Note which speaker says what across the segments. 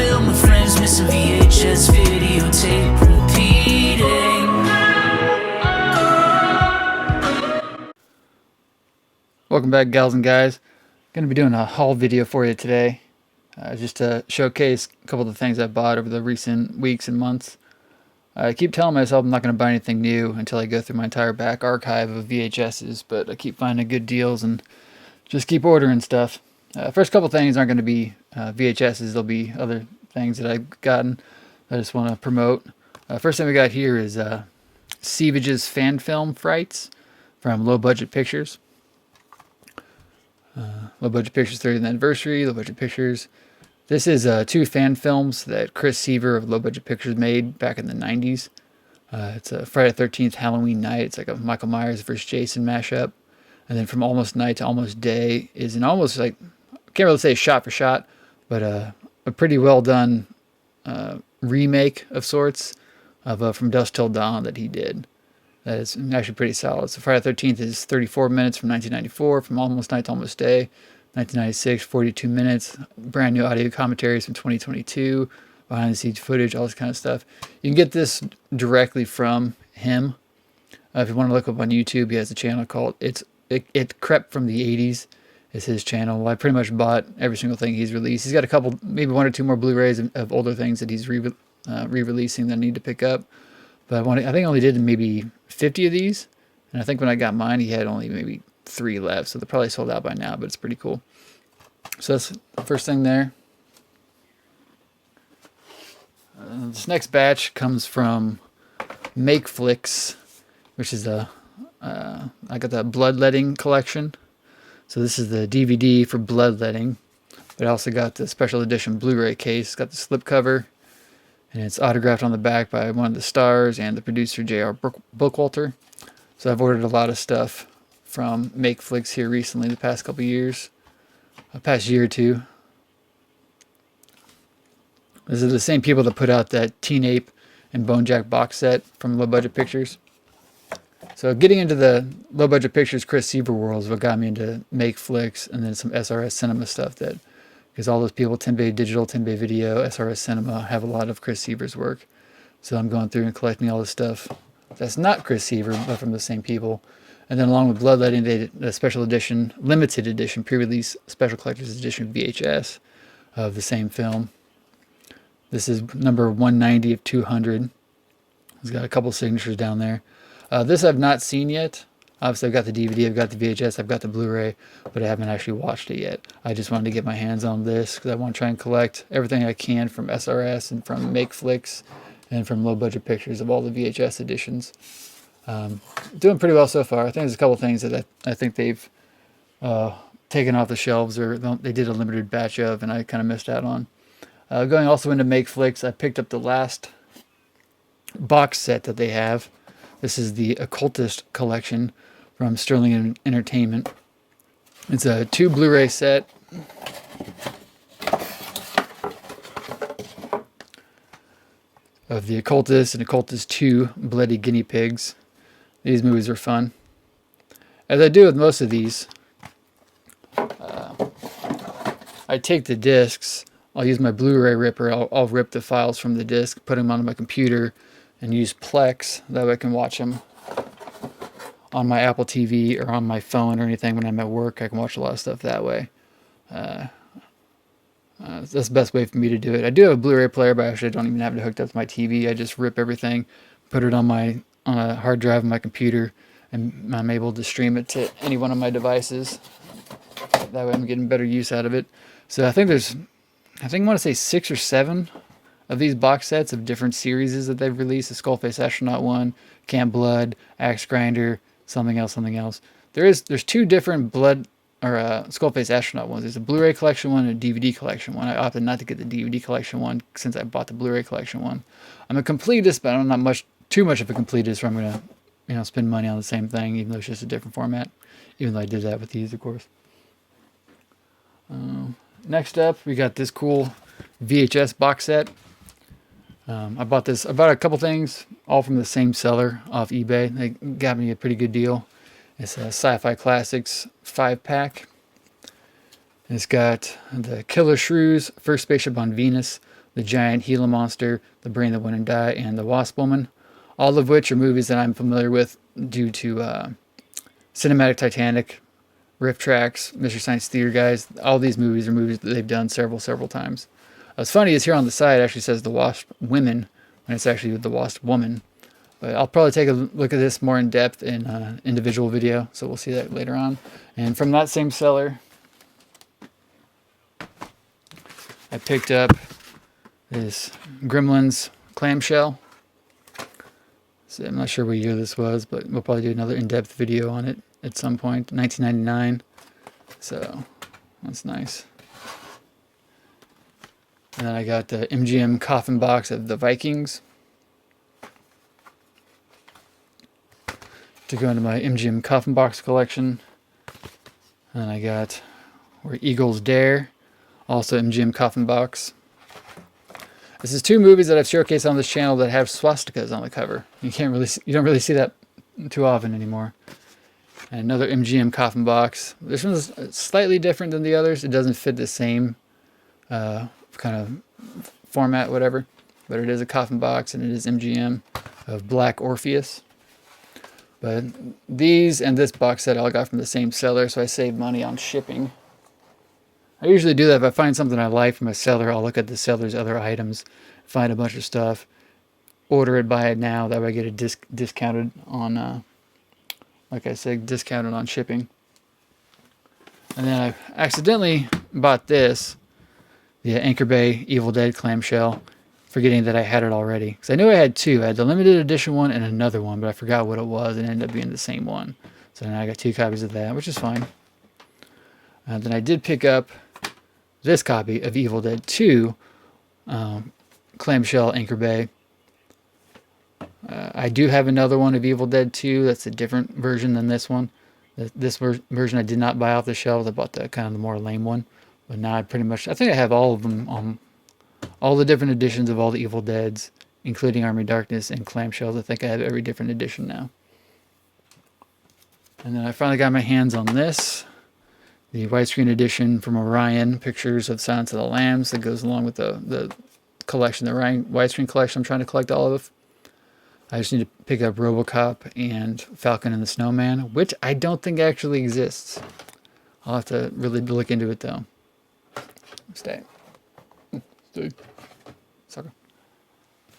Speaker 1: film with friends, missing VHS videotape repeating.
Speaker 2: Welcome back, gals and guys. Going to be doing a haul video for you today, just to showcase a couple of the things I bought over the recent weeks and months. I keep telling myself I'm not going to buy anything new until I go through my entire back archive of VHSs, but I keep finding good deals and just keep ordering stuff. First couple things aren't going to be VHSs, there'll be other things that I've gotten that I just want to promote. First thing we got here is Seavage's fan film frights from Low Budget Pictures. Low Budget Pictures 30th anniversary, Low Budget Pictures. This is two fan films that Chris Seaver of Low Budget Pictures made back in the 90s. It's a Friday the 13th Halloween night. It's like a Michael Myers versus Jason mashup. And then From Almost Night to Almost Day is an almost like, I can't really say shot for shot, but a pretty well done remake of sorts of From Dusk Till Dawn that he did. That is actually pretty solid. So Friday the 13th is 34 minutes from 1994, From Almost Night to Almost Day. 1996, 42 minutes. Brand new audio commentaries from 2022. Behind the scenes footage, all this kind of stuff. You can get this directly from him. If you want to look up on YouTube, he has a channel called It Crept from the 80s. Is his channel. Well, I pretty much bought every single thing he's released. He's got a couple, maybe one or two more Blu-rays of older things that he's re-releasing that I need to pick up. But I think I only did maybe 50 of these. And I think when I got mine, he had only maybe 3 left. So they're probably sold out by now, but it's pretty cool. So that's the first thing there. This next batch comes from MakeFlix, which is I got the Bloodletting collection. So this is the DVD for Bloodletting. But I also got the special edition Blu-ray case. It's got the slipcover. And it's autographed on the back by one of the stars and the producer, J.R. Bookwalter. So I've ordered a lot of stuff from MakeFlix here recently, the past couple years. Past year or two. These are the same people that put out that Teen Ape and Bone Jack box set from Low Budget Pictures. So getting into the Low Budget Pictures Chris Seaver world is what got me into MakeFlix, and then some SRS Cinema stuff, that because all those people, 10-Bay Digital, 10-Bay Video, SRS Cinema, have a lot of Chris Seaver's work. So I'm going through and collecting all this stuff that's not Chris Seaver, but from the same people. And then along with Bloodletting, they did a special edition, limited edition, pre-release special collector's edition VHS of the same film. This is number 190 of 200. It's got a couple signatures down there. This I've not seen yet. Obviously, I've got the DVD, I've got the VHS, I've got the Blu-ray, but I haven't actually watched it yet. I just wanted to get my hands on this because I want to try and collect everything I can from SRS and from MakeFlix and from Low Budget Pictures of all the VHS editions. Doing pretty well so far. I think there's a couple things that I think they've taken off the shelves, or they did a limited batch of, and I kind of missed out on. Going also into MakeFlix, I picked up the last box set that they have. This is the Occultist collection from Sterling Entertainment. It's a 2 Blu-ray set. Of the Occultist and Occultist 2 Bloody Guinea Pigs. These movies are fun. As I do with most of these, I take the discs, I'll use my Blu-ray ripper, I'll rip the files from the disc, put them onto my computer, and use Plex, that way I can watch them on my Apple TV or on my phone or anything when I'm at work. I can watch a lot of stuff that way. That's the best way for me to do it. I do have a Blu-ray player, but actually I don't even have it hooked up to my TV. I just rip everything, put it on a hard drive on my computer, and I'm able to stream it to any one of my devices. That way I'm getting better use out of it. So I think I want to say 6 or 7 of these box sets of different series that they've released. The Skullface Astronaut one, Camp Blood, Axe Grinder, something else. There's 2 different Blood or Skullface Astronaut ones. There's a Blu-ray collection one and a DVD collection one. I opted not to get the DVD collection one since I bought the Blu-ray collection one. I'm a completist, but I'm not too much of a completist where I'm gonna spend money on the same thing, even though it's just a different format. Even though I did that with these, of course. Next up, we got this cool VHS box set. I bought a couple things, all from the same seller off eBay. They got me a pretty good deal. It's a Sci-Fi Classics 5-pack. It's got the Killer Shrews, First Spaceship on Venus, The Giant Gila Monster, The Brain That Wouldn't Die, and The Wasp Woman. All of which are movies that I'm familiar with due to Cinematic Titanic, Riff Tracks, Mystery Science Theater guys. All these movies are movies that they've done several times. What's funny is here on the side it actually says The Wasp Women, when it's actually The Wasp Woman. But I'll probably take a look at this more in depth in an individual video, so we'll see that later on. And from that same seller, I picked up this Gremlins clamshell. So I'm not sure what year this was, but we'll probably do another in-depth video on it at some point. 1999. So that's nice. And then I got the MGM coffin box of the Vikings to go into my MGM coffin box collection. And then I got Where Eagles Dare, also MGM coffin box. This is two movies that I've showcased on this channel that have swastikas on the cover. You don't really see that too often anymore. And another MGM coffin box. This one's slightly different than the others. It doesn't fit the same kind of format, whatever. But it is a coffin box, and it is MGM of Black Orpheus. But these and this box set I all got from the same seller, so I saved money on shipping. I usually do that if I find something I like from a seller. I'll look at the seller's other items, find a bunch of stuff, order it, buy it now. That way I get it discounted on, like I said, discounted on shipping. And then I accidentally bought this, the Anchor Bay Evil Dead clamshell, forgetting that I had it already. Because I knew I had two. I had the limited edition one and another one, but I forgot what it was and it ended up being the same one. So now I got two copies of that, which is fine. And then I did pick up this copy of Evil Dead 2 clamshell Anchor Bay. I do have another one of Evil Dead 2 that's a different version than this one. This version I did not buy off the shelves. I bought the kind of the more lame one. But now I think I have all of them on all the different editions of all the Evil Deads, including Army of Darkness and clamshells. I think I have every different edition now. And then I finally got my hands on this, the widescreen edition from Orion, Pictures of Silence of the Lambs, that goes along with the collection, the Orion widescreen collection I'm trying to collect all of. I just need to pick up RoboCop and Falcon and the Snowman, which I don't think actually exists. I'll have to really look into it though. Stay. Sucker.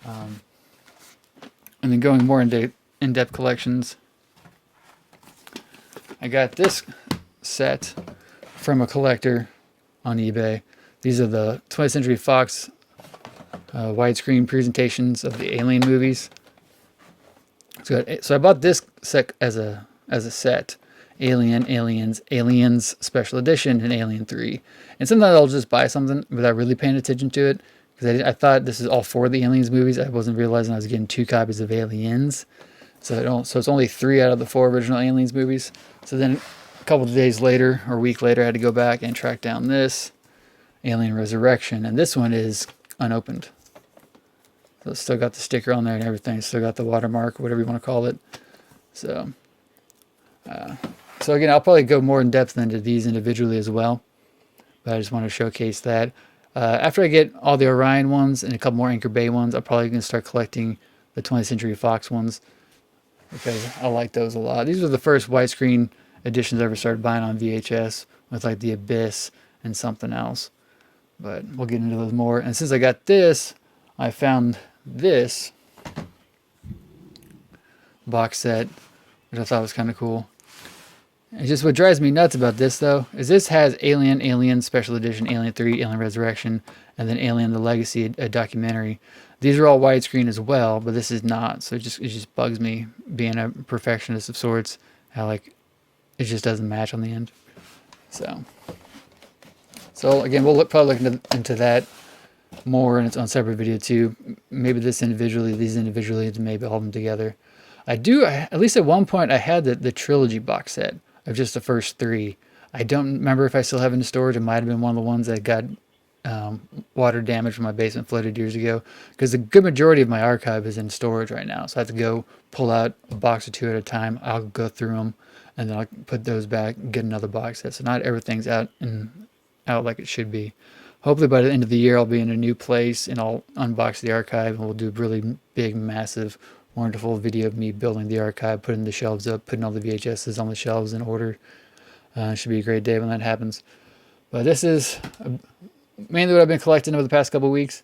Speaker 2: And then going more into in-depth collections, I got this set from a collector on eBay. These are the 20th Century Fox widescreen presentations of the Alien movies. So I bought this set as a set. Alien, Aliens Special Edition, and Alien 3. And sometimes I'll just buy something without really paying attention to it, because I thought this is all four of the Aliens movies. I wasn't realizing I was getting two copies of Aliens. So it's only 3 out of the 4 original Aliens movies. So then a couple of days later, or a week later, I had to go back and track down this Alien Resurrection. And this one is unopened. So it's still got the sticker on there and everything. Still got the watermark, whatever you want to call it. So again, I'll probably go more in depth into these individually as well. But I just want to showcase that. After I get all the Orion ones and a couple more Anchor Bay ones, I'm probably going to start collecting the 20th Century Fox ones, because I like those a lot. These were the first widescreen editions I ever started buying on VHS, with like The Abyss and something else. But we'll get into those more. And since I got this, I found this box set, which I thought was kind of cool. And just what drives me nuts about this, though, is this has Alien Special Edition, Alien 3, Alien Resurrection, and then Alien the Legacy, a documentary. These are all widescreen as well, but this is not. So it just bugs me, being a perfectionist of sorts, how like it just doesn't match on the end. So again, we'll probably look into that more in its own separate video too. Maybe this individually, these individually, to maybe all of them together. At least at one point, I had the trilogy box set of just the first 3. I don't remember if I still have it in storage. It might have been one of the ones that got water damage from my basement flooded years ago, because the good majority of my archive is in storage right now. So I have to go pull out a box or 2 at a time. I'll go through them, and then I'll put those back and get another box set. So not everything's out like it should be. hopefully by the end of the year I'll be in a new place and I'll unbox the archive, and we'll do a really big, massive, wonderful video of me building the archive, putting the shelves up, putting all the VHSs on the shelves in order. It should be a great day when that happens. But this is mainly what I've been collecting over the past couple of weeks.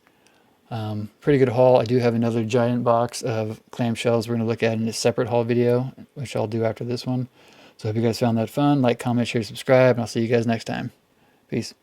Speaker 2: Pretty good haul. I do have another giant box of clamshells we're going to look at in a separate haul video, which I'll do after this one. So I hope you guys found that fun. Like, comment, share, subscribe, and I'll see you guys next time. Peace.